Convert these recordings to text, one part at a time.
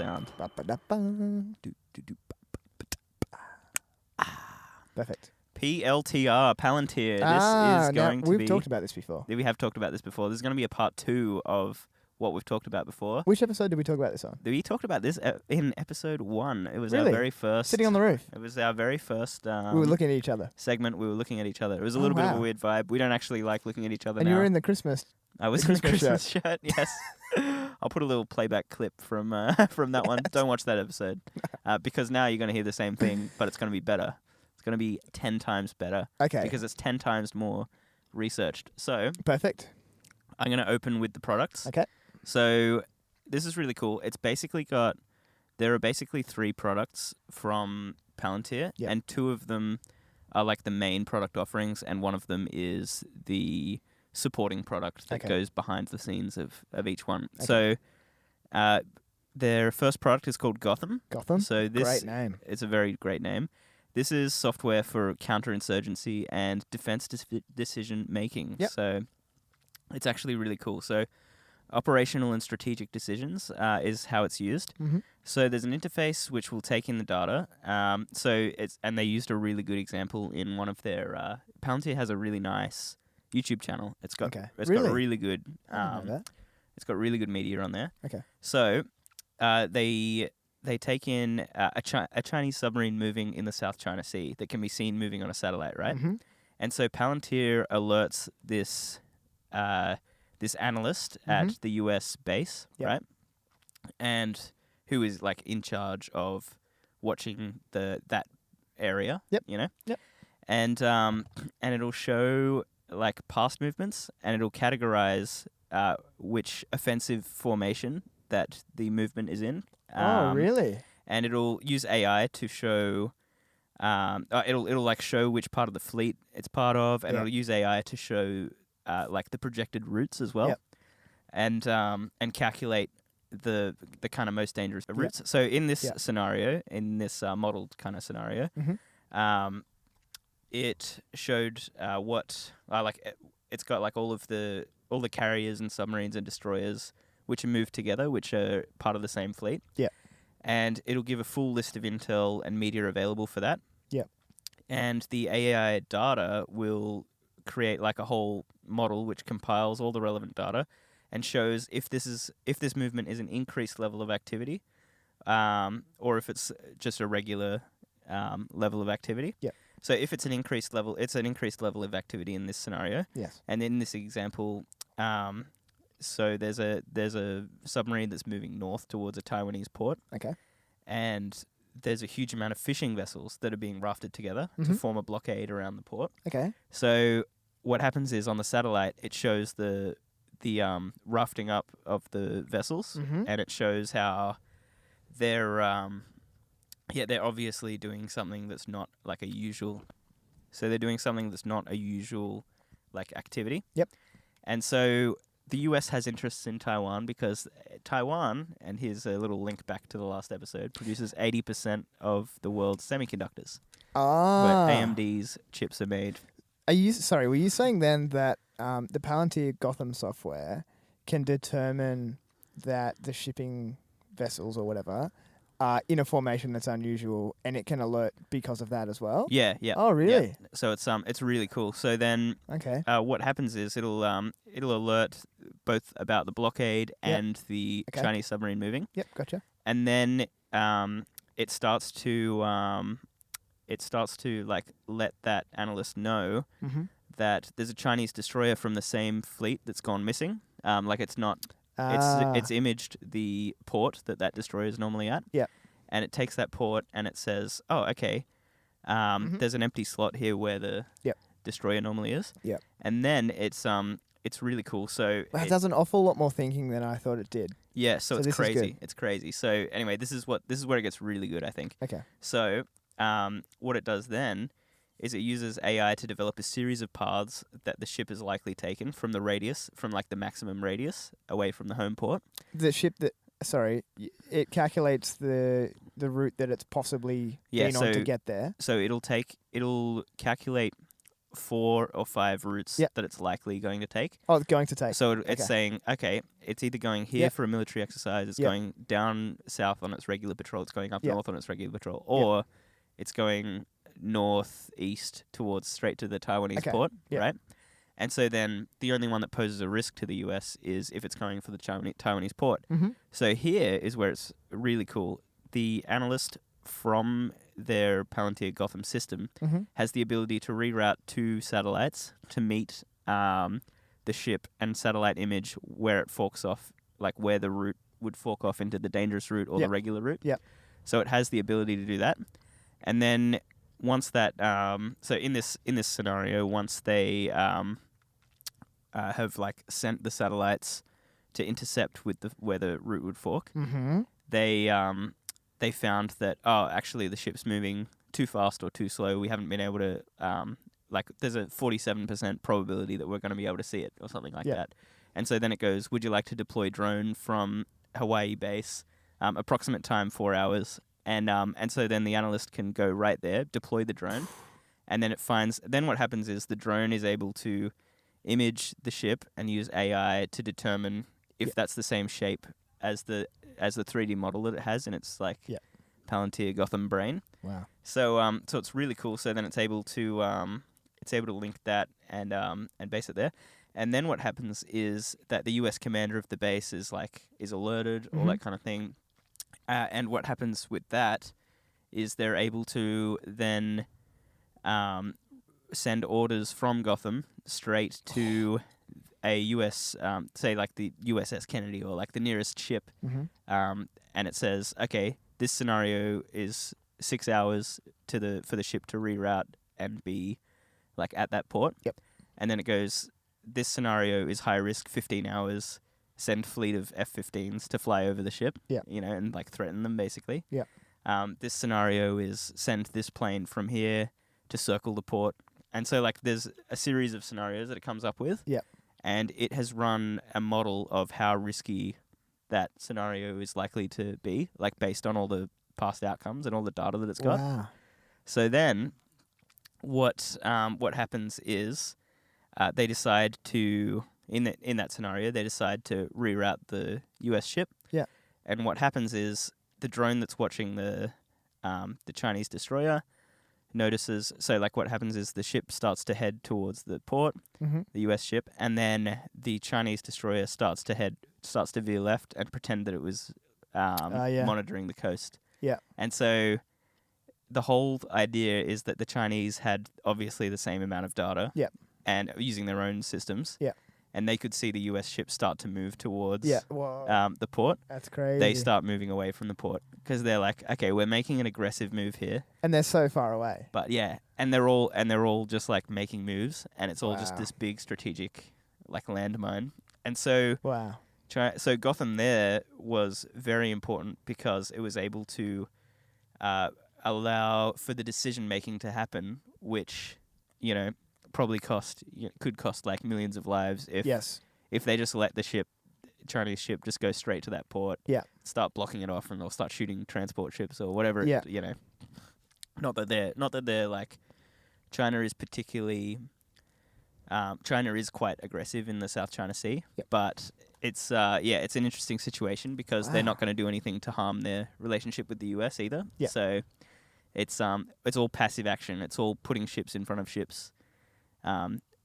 sound. Perfect. PLTR, Palantir. Ah, This is going to be... we've talked about this before. We have talked about this before. This is going to be a part 2 of what we've talked about before. Which episode did we talk about this on? We talked about this in episode 1. It was our Really? very first... Sitting on the roof. It was our very first... We were looking at each other. segment. We were looking at each other. It was a Oh, little bit of a wow. weird vibe. We don't actually like looking at each other And now. you were in the Christmas. I was the in the Christmas Christmas shirt, yes. I'll put a little playback clip from from that one. Don't watch that episode. Because now you're going to hear the same thing, but it's going to be better. It's going to be 10 times better. Okay. Because it's 10 times more researched. So Perfect. I'm going to open with the products. Okay. So this is really cool. It's basically there are basically 3 products from Palantir, Yep. and 2 of them are like the main product offerings, and one of them is the supporting product that Okay. goes behind the scenes of each one. Okay. So their first product is called Gotham. Gotham. So this Great name. It's a very great name. This is software for counterinsurgency and defense decision making. Yep. So it's actually really cool. So operational and strategic decisions is how it's used. Mm-hmm. So there's an interface which will take in the data. And they used a really good example in one of their Palantir has a really nice YouTube channel. It's got really good I didn't know that. it's got really good media on there. Okay. So they take in a Chinese submarine moving in the South China Sea that can be seen moving on a satellite, right? Mm-hmm. And so Palantir alerts this analyst at the US base, Yep. right? And who is like in charge of watching that area, Yep. you know? Yep. And it'll show like past movements, and it'll categorize which offensive formation that the movement is in. Oh, really? And it'll use AI to show it'll like show which part of the fleet it's part of, and Yeah. it'll use AI to show like the projected routes as well. Yep. and calculate the kind of most dangerous routes. So in this Yep. scenario, in this modeled kind of scenario, Mm-hmm. it showed it's got like all the carriers and submarines and destroyers which are moved together, which are part of the same fleet. Yeah. And it'll give a full list of intel and media available for that. Yeah. And the AI data will create like a whole model which compiles all the relevant data and shows if this movement is an increased level of activity, or if it's just a regular level of activity. Yeah. So if it's an increased level, it's an increased level of activity in this scenario. Yes. And in this example, so there's a submarine that's moving north towards a Taiwanese port, Okay. and there's a huge amount of fishing vessels that are being rafted together to Mhm. form a blockade around the port. Okay. So what happens is on the satellite, it shows the rafting up of the vessels, Mhm. and it shows how they're obviously doing something that's not like a usual. So they're doing something that's not a usual like activity. Yep. And so the US has interests in Taiwan because Taiwan, and here's a little link back to the last episode, produces 80% of the world's semiconductors. Ah. Where AMD's chips are made. Were you saying then that the Palantir Gotham software can determine that the shipping vessels or whatever are in a formation that's unusual, and it can alert because of that as well? Yeah. Oh, really? Yeah. So it's really cool. So then Okay. what happens is it'll alert both about the blockade Yep. and the Okay. Chinese submarine moving, Yep, gotcha. and then it starts to like let that analyst know Mm-hmm. that there's a Chinese destroyer from the same fleet that's gone missing. Like it's not. It's imaged the port that destroyer is normally at. Yep. And it takes that port and it says, oh, okay, there's an empty slot here where the Yep. destroyer normally is. Yep. And then it's really cool. So That does an awful lot more thinking than I thought it did. yeah, So it's this is crazy. good. It's crazy. So anyway, this is where it gets really good, I think. Okay. So what it does then is it uses AI to develop a series of paths that the ship is likely taken from the maximum radius away from the home port. The ship it calculates the route that it's possibly been on to get there. So it'll calculate 4 or 5 routes Yep. that it's likely going to take. Oh, it's going to take. So it's Okay. saying, okay, it's either going here Yep. for a military exercise, it's Yep. going down south on its regular patrol, it's going up Yep. north on its regular patrol, or it's going northeast towards straight to the Taiwanese Okay. port, Yep. right? And so then the only one that poses a risk to the US is if it's going for the Taiwanese port. Mm-hmm. So here is where it's really cool. The analyst from their Palantir Gotham system Mm-hmm. has the ability to reroute 2 satellites to meet the ship and satellite image where it forks off, like where the route would fork off into the dangerous route or Yep. the regular route. Yep. So it has the ability to do that. And then once that, so in this scenario, once they have like sent the satellites to intercept with where the route would fork, Mm-hmm. they found that actually the ship's moving too fast or too slow. We haven't been able to there's a 47% probability that we're going to be able to see it or something like that. And so then it goes, would you like to deploy drone from Hawaii base? Approximate time 4 hours. And so then the analyst can go right there, deploy the drone, and then it finds. Then what happens is the drone is able to image the ship and use AI to determine if that's the same shape as the 3D model that it has in its Palantir Gotham brain. Wow. So so it's really cool. So then it's able to link that and base it there. And then what happens is that the US commander of the base is alerted, all that kind of thing. And what happens with that is they're able to then send orders from Gotham straight to a US, say like the USS Kennedy or like the nearest ship. Mm-hmm. And it says, okay, this scenario is 6 hours for the ship to reroute and be like at that port. Yep. And then it goes, this scenario is high risk, 15 hours. Send fleet of F-15s to fly over the ship. Yeah. And like threaten them basically. Yeah. This scenario is send this plane from here to circle the port. And so like there's a series of scenarios that it comes up with. Yeah. And it has run a model of how risky that scenario is likely to be, like based on all the past outcomes and all the data that it's got. Wow. So then, what happens is, they decide to in that scenario they decide to reroute the U.S. ship. Yeah. And what happens is the drone that's watching the Chinese destroyer notices. So like what happens is the ship starts to head towards the port, Mm-hmm. the US ship, and then the Chinese destroyer starts to veer left and pretend that it was monitoring the coast. Yeah. And so the whole idea is that the Chinese had obviously the same amount of data. Yeah. And using their own systems. Yeah. And they could see the US ship start to move towards Whoa. the port. That's crazy. They start moving away from the port because they're like, okay, we're making an aggressive move here. And they're so far away. But yeah, and they're all just like making moves, and it's all just Wow. this big strategic like landmine. And so Wow. so Gotham there was very important because it was able to allow for the decision making to happen, which probably could cost like millions of lives if they just let the Chinese ship just go straight to that port. Yeah. Start blocking it off, and they'll start shooting transport ships or whatever. Yeah. Not that they're like China is particularly. China is quite aggressive in the South China Sea, Yep. but it's it's an interesting situation because they're not Wow. going to do anything to harm their relationship with the US either. Yeah. So it's all passive action. It's all putting ships in front of ships,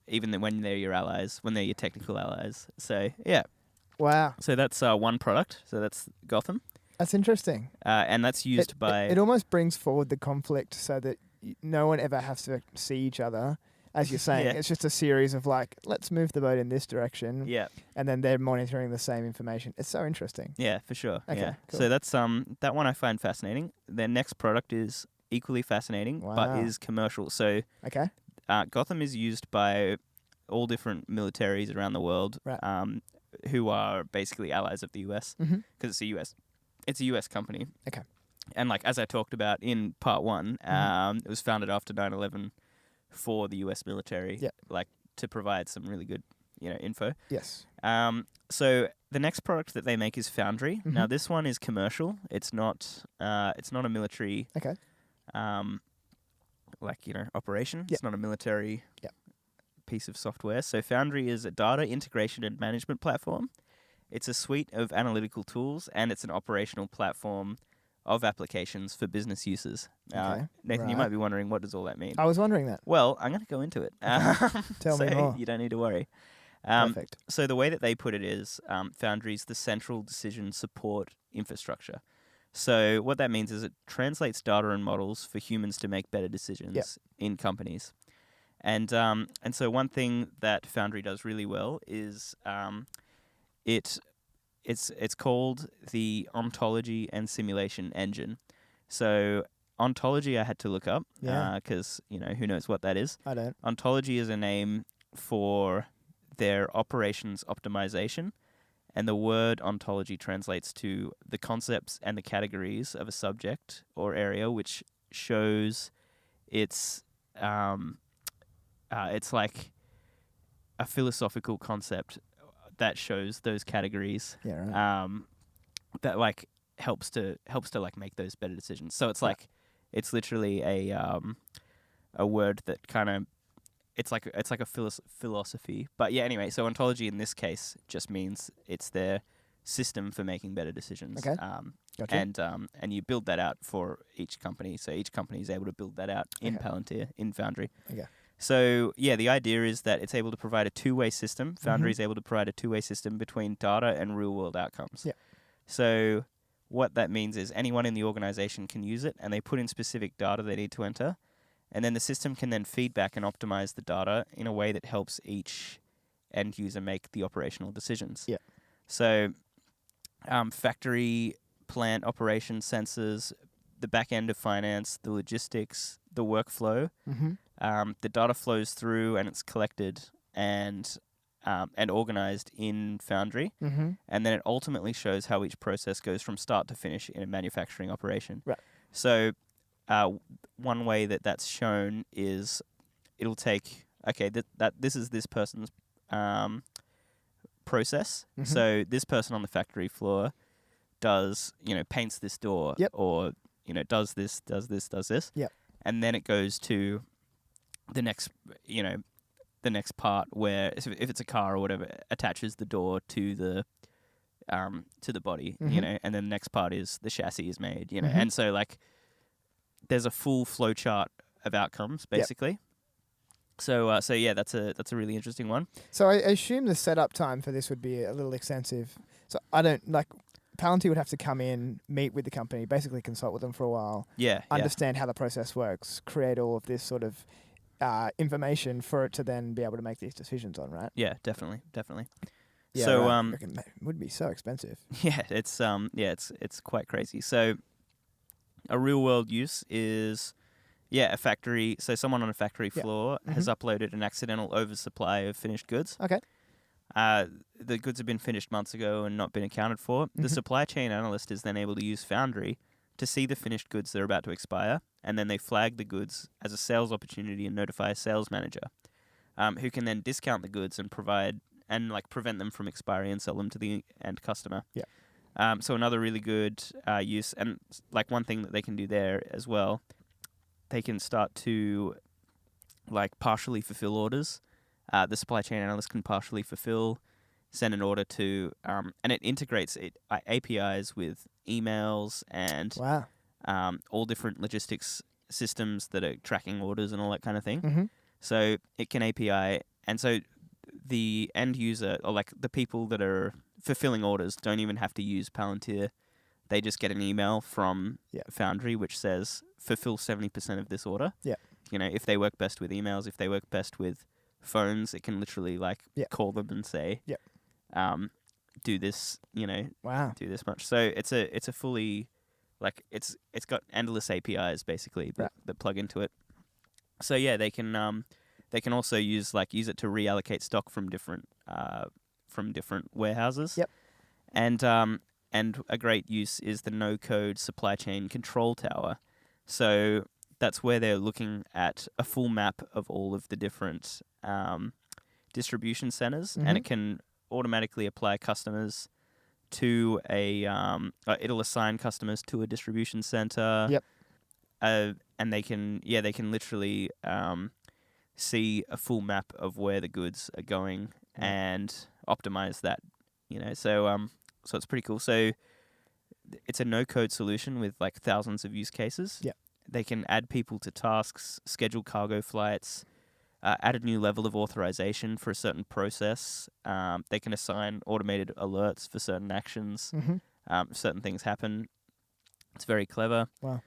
even when they're your allies, when they're your technical allies. So yeah. Wow. So that's one product. So that's Gotham, That's interesting. and that's used by. It almost brings forward the conflict so that no one ever has to see each other. As you're saying, Yeah. it's just a series of like, let's move the boat in this direction. Yeah. And then they're monitoring the same information. It's so interesting. Yeah, for sure. Okay, Yeah. cool. So that's that one I find fascinating. Their next product is equally fascinating, but Wow. is commercial. So Okay. Gotham is used by all different militaries around the world, Right. who are basically allies of the US Mm-hmm. because it's a US company. Okay. And like as I talked about in part one, Mhm. it was founded after 9/11 for the US military, Yeah. like to provide some really good info. Yes. So the next product that they make is Foundry. Now Mhm. this one is commercial. It's not a military Okay. operation. Yeah. It's not a military Yeah. piece of software. So Foundry is a data integration and management platform. It's a suite of analytical tools, and it's an operational platform of applications for business uses. Okay, Nathan, you right. might be wondering, what does all that mean? I was wondering that. Well, I'm going to go into it. Tell me more. You don't need to worry. Perfect. So the way that they put it is Foundry's the central decision support infrastructure. So what that means is it translates data and models for humans to make better decisions in companies. And so one thing that Foundry does really well is it's called the ontology and simulation engine. So ontology I had to look up because who knows what that is. I don't. Ontology is a name for their operations optimization, and the word ontology translates to the concepts and the categories of a subject or area, which shows it's like a philosophical concept that shows those categories. Yeah, right. That like helps to like make those better decisions. So it's like it's literally a word that kind of it's like a philosophy. But yeah, anyway, so ontology in this case just means it's their system for making better decisions. Okay. Gotcha. And you build that out for each company. So each company is able to build that out in Palantir, in Foundry. Okay. So yeah, the idea is that it's able to provide a two-way system. Foundry is able to provide a two-way system between data and real-world outcomes. Yeah. So what that means is anyone in the organization can use it, and they put in specific data they need to enter. And then the system can then feedback and optimize the data in a way that helps each end user make the operational decisions. Yeah. So factory, plant operation sensors, the back end of finance, the logistics, the workflow, the data flows through and it's collected and organized in Foundry. And then it ultimately shows how each process goes from start to finish in a manufacturing operation. Right. So one way that that's shown is it'll take this is this person's process. So this person on the factory floor does paints this door or does this. Yep. And then it goes to the next part where if it's a car or whatever, attaches the door to the body, and then the next part is the chassis is made, and so like there's a full flow chart of outcomes basically. Yep. So yeah, that's a really interesting one. So I assume the setup time for this would be a little extensive. So I don't like. Palantir would have to come in, meet with the company, basically consult with them for a while, understand how the process works, create all of this sort of information for it to then be able to make these decisions on, right? Yeah, definitely. Yeah, So right. I reckon it would be so expensive. Yeah, it's quite crazy. So a real world use is a factory. So someone on a factory floor has uploaded an accidental oversupply of finished goods. Okay. The goods have been finished months ago and not been accounted for. The supply chain analyst is then able to use Foundry to see the finished goods that are about to expire, and then they flag the goods as a sales opportunity and notify a sales manager, who can then discount the goods and provide and like prevent them from expiry and sell them to the end customer. Yeah. So another really good use, and like one thing that they can do there as well, they can start to like partially fulfill orders. The supply chain analyst can partially fulfill, send an order to, and it integrates APIs with emails and all different logistics systems that are tracking orders and all that kind of thing. So it can API, and so the end user or like the people that are fulfilling orders don't even have to use Palantir. They just get an email from Foundry which says fulfill 70% of this order. Yeah. If they work best with emails, if they work best with phones, it can literally like call them and say, do this, do this much. So it's a fully like it's got endless APIs basically that plug into it. So yeah, they can also use it to reallocate stock from different warehouses. Yep. And a great use is the no-code supply chain control tower. So that's where they're looking at a full map of all of the different distribution centers, and it can automatically apply customers to it'll assign customers to a distribution center. Yep. And they can literally see a full map of where the goods are going and optimize that So it's pretty cool. So it's a no-code solution with like thousands of use cases. Yep. They can add people to tasks, schedule cargo flights, add a new level of authorization for a certain process. They can assign automated alerts for certain actions. Mm-hmm. If certain things happen. It's very clever. Wow.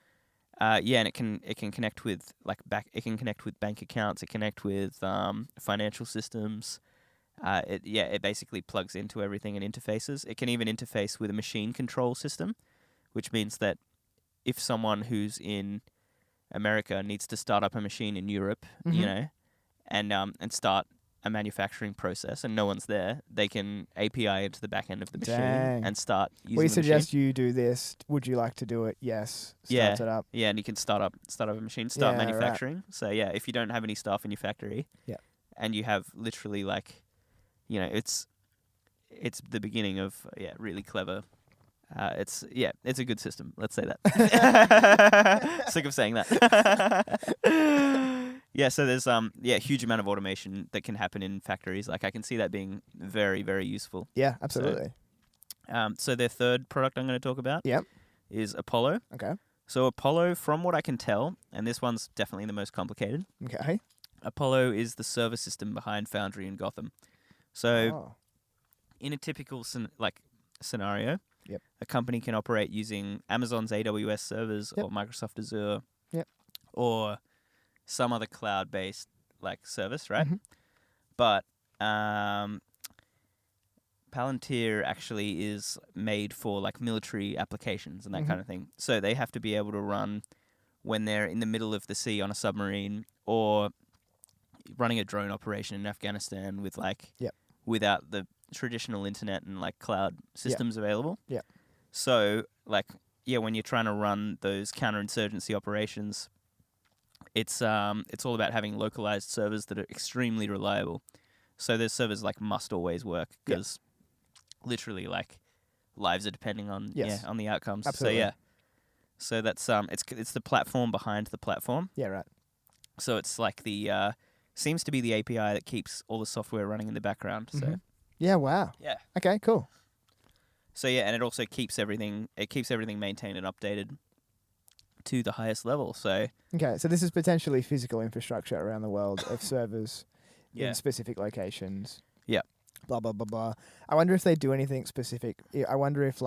And it can connect with it can connect with bank accounts. It connect with financial systems. It basically plugs into everything and interfaces. It can even interface with a machine control system, which means that if someone who's in America needs to start up a machine in Europe, Mm-hmm. And start a manufacturing process, and no one's there, they can API into the back end of the machine Dang. and start using We the suggest machine. you do this. Would you like to do it? Yes. Yeah. Starts it up. Yeah, and you can start up a machine, start Yeah, right. manufacturing. So yeah, if you don't have any staff in your factory, Yeah. and you have literally it's the beginning of really clever. It's a good system. Let's say that. Sick of saying that. Yeah, so there's a huge amount of automation that can happen in factories. Like I can see that being very, very useful. Yeah, absolutely. So their third product I'm going to talk about Yep. is Apollo. Okay. So Apollo, from what I can tell, and this one's definitely the most complicated, Okay. Apollo is the server system behind Foundry and Gotham. So Oh. in a typical scenario, Yep. a company can operate using Amazon's AWS servers Yep. or Microsoft Azure, Yep. or some other cloud-based service, right? Mhm. But Palantir actually is made for military applications and that Mhm. kind of thing. So they have to be able to run when they're in the middle of the sea on a submarine, or running a drone operation in Afghanistan with Yep. without the traditional internet and cloud systems available. Yep. So when you're trying to run those counterinsurgency operations, it's all about having localized servers that are extremely reliable. So those servers must always work, because literally lives are depending on on the outcomes. Absolutely. So that's it's the platform behind the platform. Yeah, right. So it's the seems to be the API that keeps all the software running in the background. So Mhm. Yeah, wow. yeah. Okay, cool. So and it also keeps everything maintained and updated to the highest level. So Okay, so this is potentially physical infrastructure around the world of servers in specific locations. Yeah. Blah, blah, blah, blah. I wonder if they do anything specific. I wonder if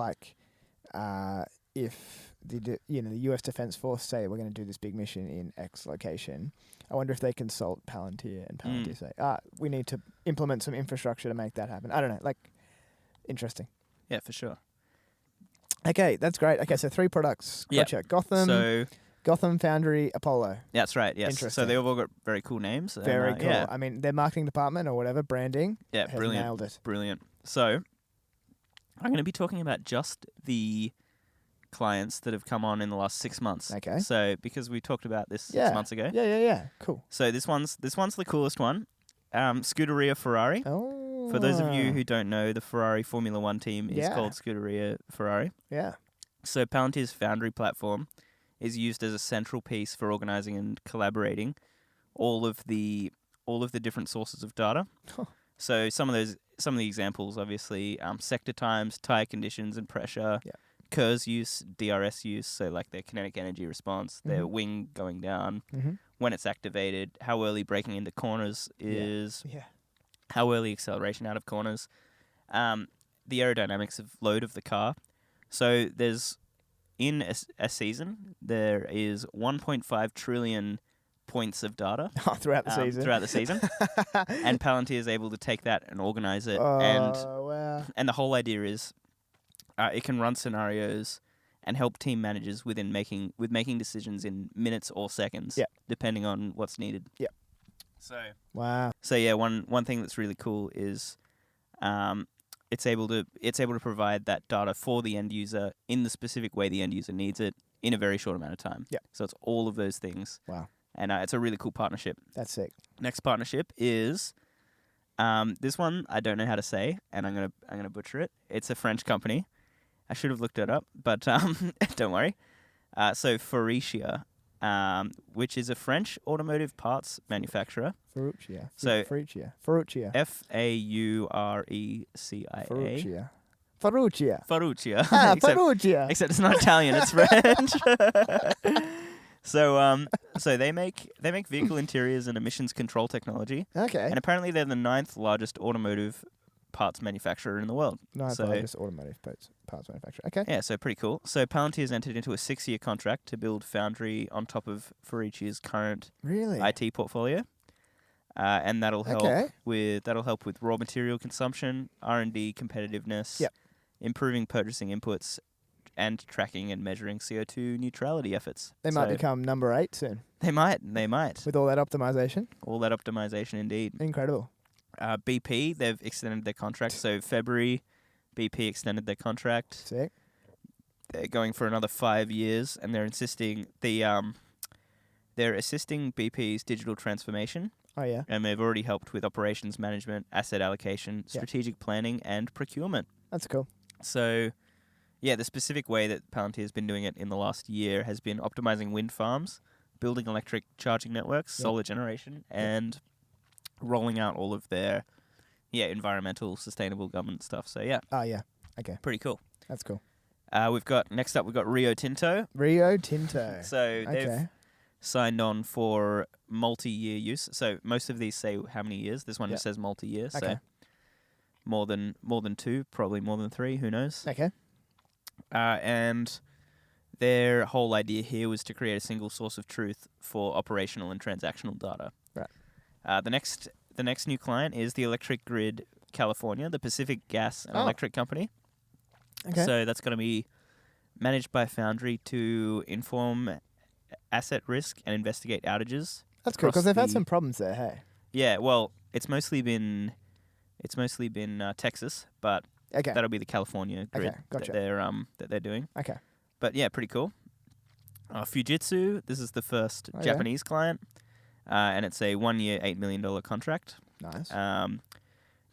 if the US Defense Force say we're going to do this big mission in X location, I wonder if they consult Palantir and Palantir say, we need to implement some infrastructure to make that happen. I don't know. Interesting. Yeah, for sure. Okay, that's great. Okay, so 3 products. Yep. Gotcha. Gotham, Foundry, Apollo. That's right. Yes. Interesting. So they've all got very cool names. Very and, cool. Yeah. I mean, their marketing department or whatever, branding, Yeah. has Brilliant. nailed it. Brilliant. So I'm going to be talking about just the clients that have come on in the last 6 months. Okay. So because we talked about this 6 months ago. Yeah. Cool. So this one's the coolest one. Scuderia Ferrari. Oh. For those of you who don't know, the Ferrari Formula One team is Yeah. called Scuderia Ferrari. Yeah. So Palantir's Foundry platform is used as a central piece for organizing and collaborating all of the different sources of data. Huh. So some of the examples, obviously, sector times, tire conditions and pressure, Yeah. KERS use, DRS use, so their kinetic energy response, their wing going down, Mm-hmm. when it's activated, how early braking into corners is, Yeah. how early acceleration out of corners, the aerodynamics of load of the car. So there's, in a season, there is 1.5 trillion points of data Throughout the season. throughout the season. And Palantir is able to take that and organize it. Wow. And the whole idea is it can run scenarios and help team managers with making decisions in minutes or seconds, Yeah. depending on what's needed. Yeah. So yeah, one thing that's really cool is it's able to provide that data for the end user in the specific way the end user needs it in a very short amount of time. Yeah. So it's all of those things. Wow. And it's a really cool partnership. That's sick. Next partnership is this one I don't know how to say, and I'm gonna butcher it. It's a French company. I should have looked it up, but don't worry. So Faurecia, which is a French automotive parts manufacturer. Faurecia. So- Faurecia. Faurecia. Faurecia. Faurecia. Ah, except, Faurecia. except it's not Italian, it's French. So they make vehicle interiors and emissions control technology, Okay. and apparently they're the 9th largest automotive parts manufacturer in the world. Nice, so- largest automotive parts manufacturer. Okay. Yeah, so pretty cool. So Palantir has entered into a 6-year contract to build Foundry on top of Faurecia's current Really? IT portfolio, and that'll help Okay. with raw material consumption, R&D competitiveness, Yep. improving purchasing inputs, and tracking and measuring CO2 neutrality efforts. They might So become number 8 soon They might. with all that optimization. All that optimization, indeed. Incredible. BP, they've extended their contract. So February, BP extended their contract. Sick. They're going for another 5 years, and they're assisting BP's digital transformation, Oh, yeah. and they've already helped with operations management, asset allocation, strategic planning, and procurement. That's cool. So, yeah, the specific way that Palantir has been doing it in the last year has been optimizing wind farms, building electric charging networks, solar generation, and rolling out all of their environmental, sustainable government stuff. So, yeah, Oh, yeah. Okay. pretty cool. That's cool. Next up, we've got Rio Tinto. Rio Tinto. So they've Okay. signed on for multi-year use. So most of these say how many years. This one Yeah. just says multi-year. Okay. So more than 2, probably more than 3. Who knows? Okay. And their whole idea here was to create a single source of truth for operational and transactional data. Right. The next new client is the Electric Grid California, the Pacific Gas and Electric Company. Okay. So that's going to be managed by Foundry to inform asset risk and investigate outages. That's cool because across they've had the- some problems there. Hey. Yeah, well, it's mostly been Texas, but Okay. that'll be the California grid Okay, gotcha. that they're doing. Okay. But yeah, pretty cool. Fujitsu, this is the first Oh, yeah. Japanese client, and it's a 1-year, $8 million contract. Nice.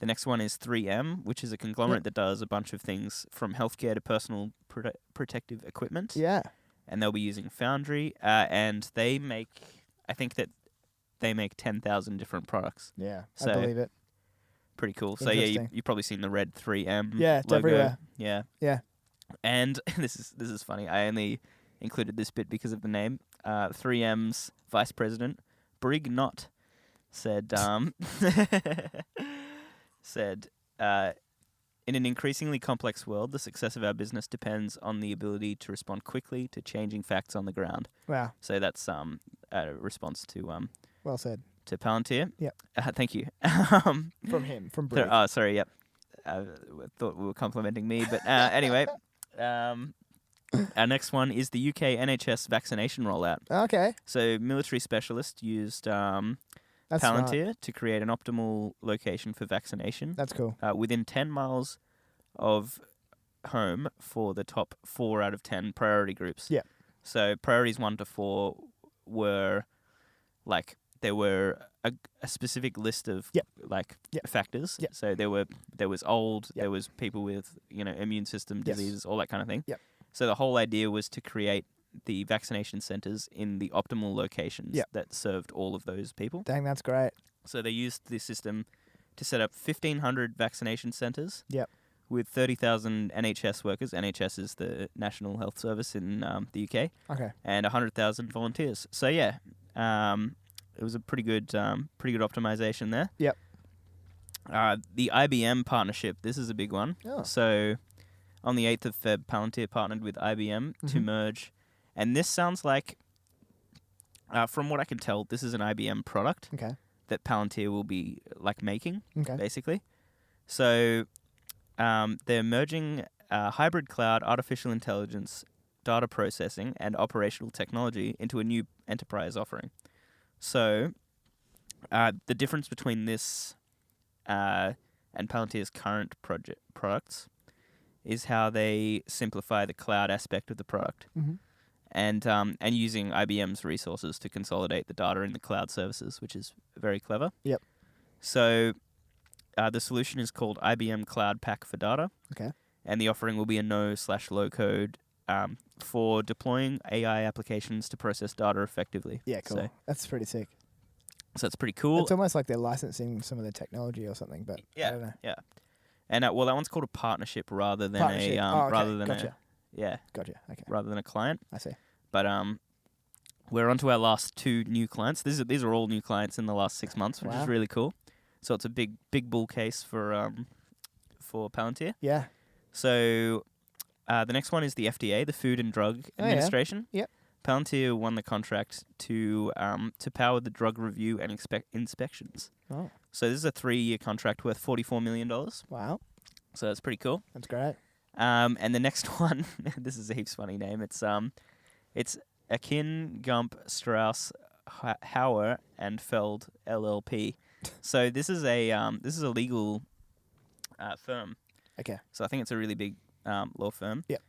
The next one is 3M, which is a conglomerate that does a bunch of things from healthcare to personal protective equipment. Yeah. And they'll be using Foundry, and they make 10,000 different products. Yeah. So- I believe it. Pretty cool. So yeah, Interesting. you've probably seen the red 3M Yeah, it's logo. everywhere. Yeah. Yeah. And this is funny. I only included this bit because of the name. 3M's vice president, Brig Knott, said in an increasingly complex world, the success of our business depends on the ability to respond quickly to changing facts on the ground. Wow. So that's a response to Well said. Palantir. Yep. Thank you. From him. From Brig. Oh, sorry. Yep. Thought we were complimenting me, but anyway, our next one is the UK NHS vaccination rollout. Okay. So military specialists used That's smart. Palantir to create an optimal location for vaccination That's cool. within 10 miles of home for the top 4 out of 10 priority groups. Yeah. So priorities 1 to 4 were like there were a specific list of Yep. factors. Yep. So there was old, Yep. there was people with immune system Yes. diseases, all that kind of thing. Yep. So the whole idea was to create the vaccination centers in the optimal locations Yep. that served all of those people. Dang, that's great. So they used this system to set up 1,500 vaccination centers. Yep. With 30,000 NHS workers. NHS is the National Health Service in the UK, Okay. and 100,000 volunteers. So yeah, it was a pretty good optimization there. Yep. The IBM partnership. This is a big one. Oh. So on the 8th of Feb, Palantir partnered with IBM to Mhm. merge, and this sounds like, from what I can tell, this is an IBM product Okay. that Palantir will be making, Okay. basically. So they're merging hybrid cloud, artificial intelligence, data processing, and operational technology into a new enterprise offering. So the difference between this and Palantir's current products is how they simplify the cloud aspect of the product, Mm-hmm. and using IBM's resources to consolidate the data in the cloud services, which is very clever. Yep. So the solution is called IBM Cloud Pak for Data. Okay. And the offering will be a no/low code for deploying AI applications to process data effectively. Yeah, cool. So That's pretty sick. that's pretty cool. It's almost like they're licensing some of the technology or something, but I don't know. Yeah. And well, that one's called a partnership rather than Partnership. Okay. rather than Gotcha. Gotcha. Okay. Rather than a client. I see. But we're on to our last 2 new clients. These are all new clients in the last 6 months, which Wow. is really cool. So it's a big bull case for Palantir. Yeah. So the next one is the FDA, the Food and Drug Administration. Yep. Palantir won the contract to power the drug review and inspections. Oh. So this is a 3-year contract worth $44 million. Wow. So that's pretty cool. That's great. And the next one, this is a heaps funny name. It's Akin Gump Strauss Hauer and Feld LLP. So this is a legal firm. Okay. So I think it's a really big law firm. Yep.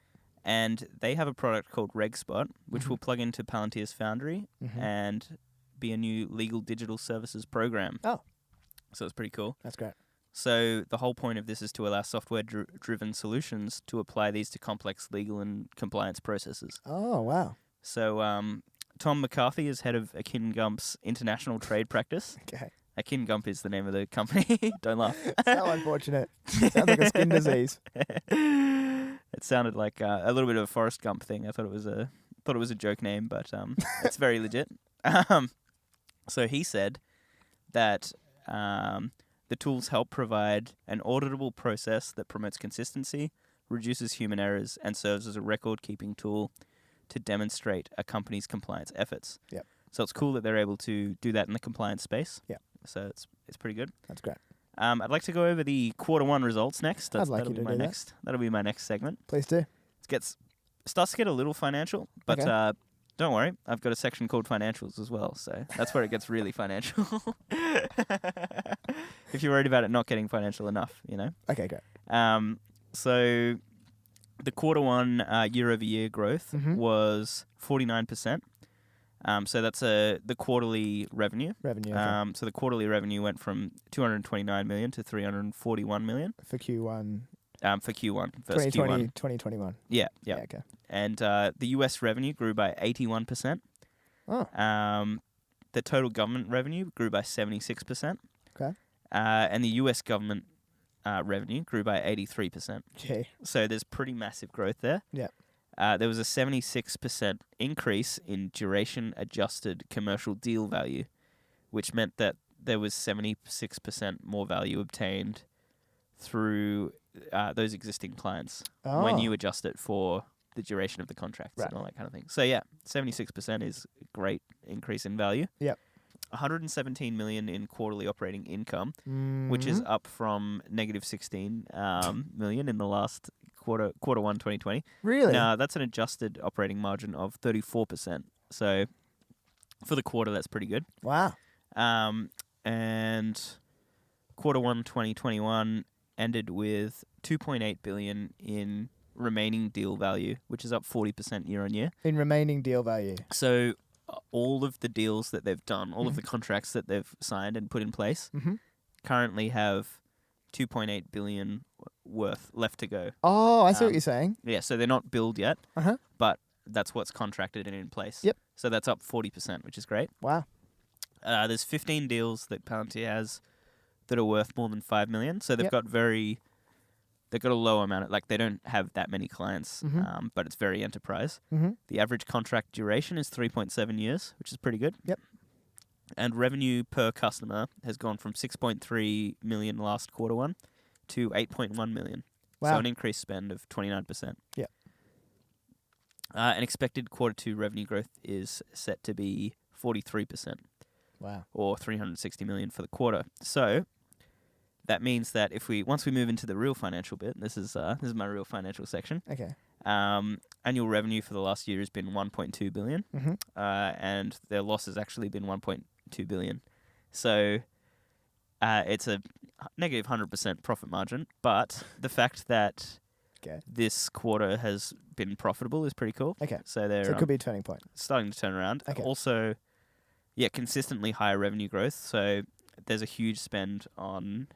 And they have a product called RegSpot, which Mhm. will plug into Palantir's Foundry Mhm. and be a new legal digital services program. Oh. So it's pretty cool. That's great. So the whole point of this is to allow software-driven solutions to apply these to complex legal and compliance processes. Oh, wow. So Tom McCarthy is head of Akin Gump's international trade practice. Okay. Akin Gump is the name of the company. Don't laugh. How unfortunate. Sounds like a skin disease. It sounded like a little bit of a Forrest Gump thing. I thought it was a joke name, but it's very legit. So he said that the tools help provide an auditable process that promotes consistency, reduces human errors, and serves as a record-keeping tool to demonstrate a company's compliance efforts. Yep. So it's cool that they're able to do that in the compliance space. Yep. So it's pretty good. That's great. I'd like to go over the quarter 1 results next. I'd like that'll you be to my do that. next. That'll be my next segment. Please do. Starts to get a little financial, but Okay. don't worry, I've got a section called financials as well, so that's where it gets really financial. If you're worried about it not getting financial enough, you know. Okay, great. So the quarter 1 year-over-year growth Mhm. was 49%. So that's the quarterly revenue. Revenue okay. So the quarterly revenue went from 229 million to 341 million. For Q1. For Q1 versus 2020, Q1. 2021. Yeah. Okay. And the US revenue grew by 81%. Oh. The total government revenue grew by 76%. Okay. And the US government revenue grew by 83%. Gee. So there's pretty massive growth there. Yep. There was a 76% increase in duration-adjusted commercial deal value, which meant that there was 76% more value obtained through those existing clients when you adjust it for the duration of the contracts and all that kind of thing. So yeah, 76% is a great increase in value. Yep. 117 million in quarterly operating income, which is up from negative 16 million in the last quarter 1 2020. Really? Now that's an adjusted operating margin of 34%. So for the quarter, that's pretty good. Wow. And quarter 1 2021 ended with 2.8 billion in remaining deal value, which is up 40% year on year. In remaining deal value. So all of the deals that they've done, all of the contracts that they've signed and put in place, currently have 2.8 billion worth left to go. Oh, I see what you're saying. Yeah, so they're not billed yet, Uh-huh. but that's what's contracted and in place. Yep. So that's up 40%, which is great. Wow. There's 15 deals that Palantir has that are worth more than 5 million. So they've got a low amount of, they don't have that many clients, but it's very enterprise. Mm-hmm. The average contract duration is 3.7 years, which is pretty good. Yep. And revenue per customer has gone from 6.3 million last quarter 1 to 8.1 million. Wow. So an increased spend of 29%. Yep. And expected quarter 2 revenue growth is set to be 43%. Wow. Or 360 million for the quarter. So that means that once we move into the real financial bit, this is my real financial section. Okay. Annual revenue for the last year has been 1.2 billion, and their loss has actually been 1.2 billion. So it's a negative 100% profit margin, but the fact that this quarter has been profitable is pretty cool. Okay. So they're So it could be a turning point. starting to turn around. Okay. Also, consistently higher revenue growth. So there's a huge spend on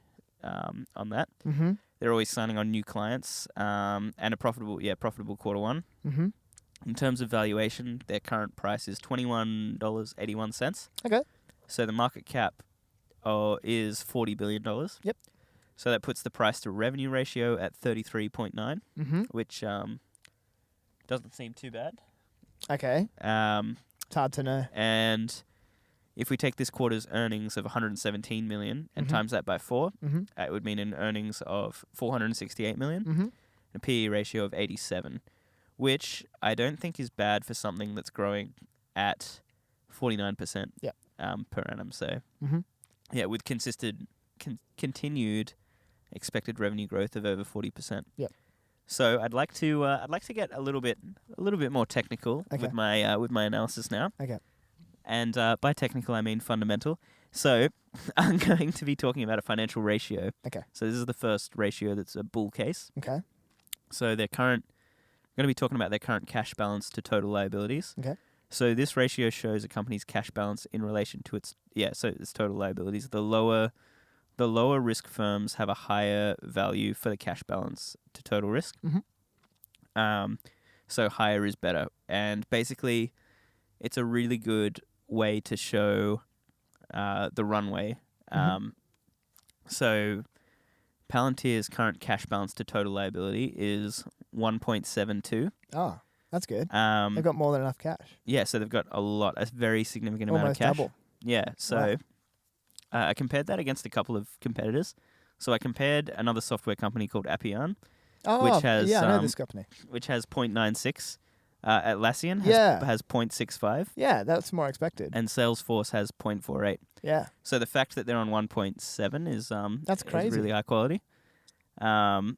that. Mm-hmm. They're always signing on new clients, and a profitable quarter one. Mm-hmm. In terms of valuation, their current price is $21.81. Okay. So the market cap is $40 billion. Yep. So that puts the price to revenue ratio at 33.9, Mm-hmm. which doesn't seem too bad. Okay. It's hard to know. And if we take this quarter's earnings of 117 million and times that by 4, Mm-hmm. it would mean an earnings of 468 million, Mm-hmm. a PE ratio of 87, which I don't think is bad for something that's growing at 49% Yep. Per annum. So Mm-hmm. yeah, with continued expected revenue growth of over 40%. Yep. So I'd like to get a little bit more technical Okay. with my analysis now. Okay. And by technical, I mean fundamental. So I'm going to be talking about a financial ratio. Okay. So this is the first ratio that's a bull case. Okay. So I'm going to be talking about their current cash balance to total liabilities. Okay. So this ratio shows a company's cash balance in relation to its total liabilities. The lower risk firms have a higher value for the cash balance to total risk. Mm-hmm. So higher is better. And basically, it's a really good way to show the runway. So Palantir's current cash balance to total liability is 1.72. Oh, that's good. They've They've got more than enough cash. Yeah, so they've got a very significant amount of Almost cash. double. Yeah, so I compared that against a couple of competitors. So I compared another software company called Appian, Oh, which has I know this company. which has 0.96. Atlassian has 0.65. Yeah, that's more expected. And Salesforce has 0.48. Yeah. So the fact that they're on 1.7 is That's is crazy. really high quality. Wow.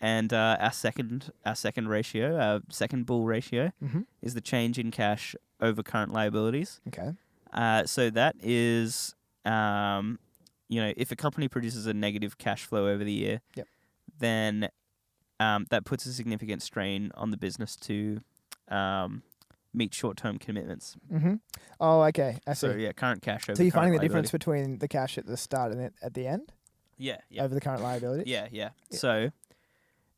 And our second ratio, our second bull ratio, Mm-hmm. is the change in cash over current liabilities. Okay. So that is, if a company produces a negative cash flow over the year, Yep. then that puts a significant strain on the business to meet short-term commitments. Mm-hmm. Oh, okay. I see. So yeah, current cash over. So you're current finding the liability. difference between the cash at the start and at the end Yeah, yeah, over the current liability? yeah. Yeah. So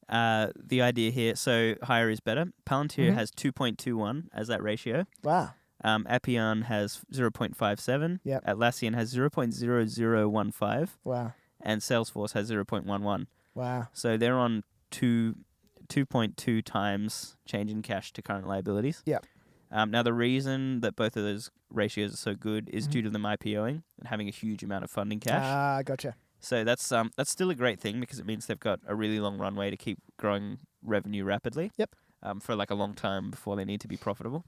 the idea here, so higher is better. Palantir Mhm. has 2.21 as that ratio. Wow. Appian has 0.57. Yep. Atlassian has 0.0015. Wow. And Salesforce has 0.11. Wow. So they're on 2.2 times change in cash to current liabilities. Yep. Now, the reason that both of those ratios are so good is Mhm. due to them IPOing and having a huge amount of funding cash. Gotcha. So that's still a great thing because it means they've got a really long runway to keep growing revenue rapidly. Yep. For like a long time before they need to be profitable.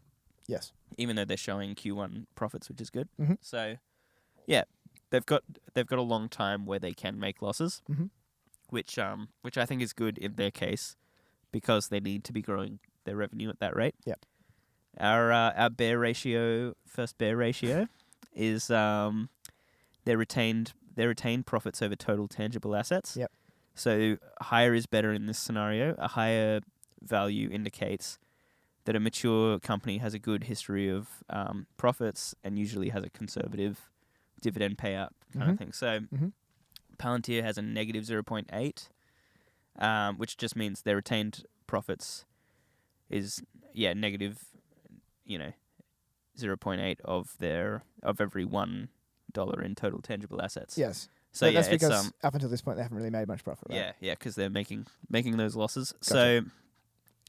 Yes. Even though they're showing Q1 profits, which is good. Mhm. So, yeah, they've got a long time where they can make losses, Mhm. which I think is good in their case because they need to be growing their revenue at that rate. Yep. Our first bear ratio is their retained profits over total tangible assets. Yep. So higher is better in this scenario. A higher value indicates that a mature company has a good history of profits and usually has a conservative dividend payout kind of Mhm. thing. So Mhm. Palantir has a negative 0.8, which just means their retained profits is negative, 0.8 of every $1 in total tangible assets. Yes. So But yeah, that's because it's up until this point they haven't really made much profit, right? yeah, because they're making those losses. Gotcha. So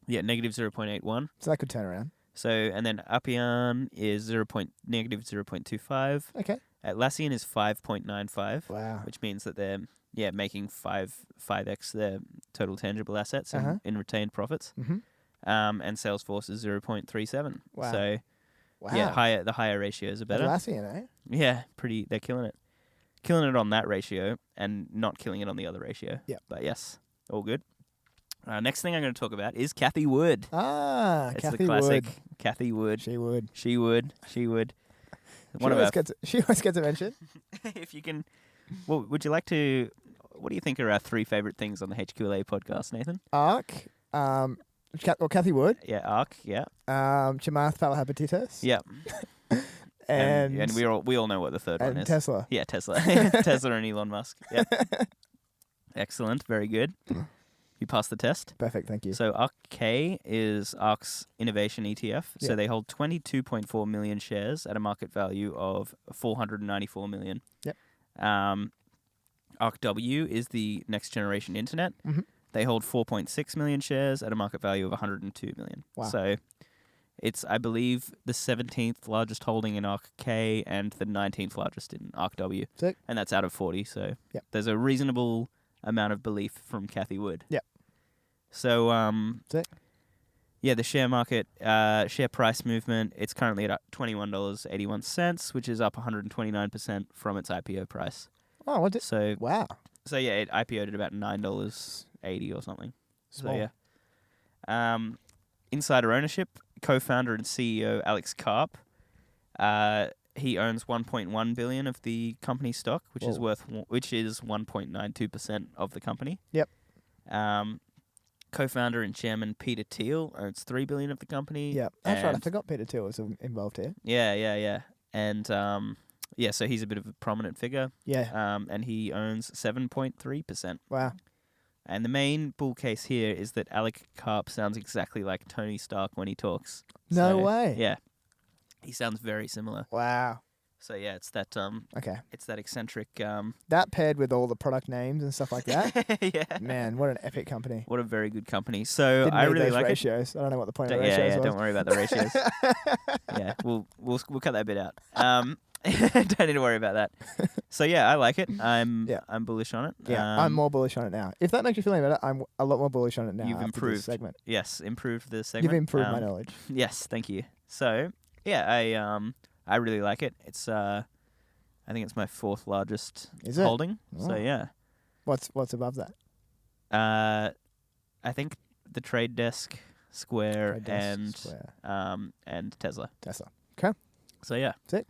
yeah, negative 0.81. So that could turn around. So and then Appian is negative 0.25. Okay. Atlassian is 5.95, Wow. which means that they're making 5x their total tangible assets Uh-huh. in retained profits. Mm-hmm. And Salesforce is 0.37. Wow. So Wow. yeah, the higher ratios are better. Atlassian, eh? Yeah, they're killing it. Killing it on that ratio and not killing it on the other ratio. Yeah. But yes, all good. Next thing I'm going to talk about is Kathy Wood. It's It's Kathy the classic Wood. Kathy Wood. She would. She would. She One of always our gets a mention. if you can, well, would you like to? What do you think are our 3 favorite things on the HQLA podcast, Nathan? Arc. Kathy Wood. Yeah, ARC. Yeah, Chamath Palahapititus. yeah. And we all know what the third one and is. Tesla. Yeah, Tesla. Tesla and Elon Musk. Yeah. Excellent. Very good. You passed the test. Perfect, thank you. So ARK-K is ARK's innovation ETF. So Yep. they hold 22.4 million shares at a market value of 494 million. Yep. ARK-W is the next generation internet. Mm-hmm. They hold 4.6 million shares at a market value of 102 million. Wow. So it's, I believe, the 17th largest holding in ARK-K and the 19th largest in ARK-W. Sick. And that's out of 40. So Yep. there's a reasonable amount of belief from Kathy Wood. Yep. So, Sick. yeah, the share market, share price movement, it's currently at $21.81, which is up 129% from its IPO price. Oh, what did? So, Wow. yeah, it IPO'd at about $9.80 or something. Small. So, yeah. Insider ownership, co-founder and CEO Alex Karp, he owns 1.1 billion of the company stock, which is Whoa. which is 1.92% of the company. Yep. Co-founder and chairman Peter Thiel owns 3 billion of the company. Yeah, that's right. I and- forgot Peter Thiel was involved here. Yeah. And yeah, so he's a bit of a prominent figure. Yeah. And he owns 7.3%. Wow. And the main bull case here is that Alex Karp sounds exactly like Tony Stark when he talks. No So, way. Yeah. He sounds very similar. Wow. So yeah, it's that Okay. it's that eccentric That paired with all the product names and stuff like that. yeah. Man, what an epic company. What a very good company. So Didn't I need really those like ratios. I don't know what the point of the it. ratios Yeah, was. don't worry about the ratios. Yeah, we'll cut that bit out. Don't need to worry about that. So yeah, I like it. I'm bullish on it. Yeah, I'm more bullish on it now. If that makes you feel any better, I'm a lot more bullish on it now. You've after improved. this segment. Yes, improved the segment. You've improved my knowledge. Yes, thank you. So yeah, I really like it. It's I think it's my fourth largest Is it? holding. Oh. So yeah. What's above that? I think the Trade Desk, Square, Trade Desk, Square. and Tesla. Tesla. So yeah. Sick.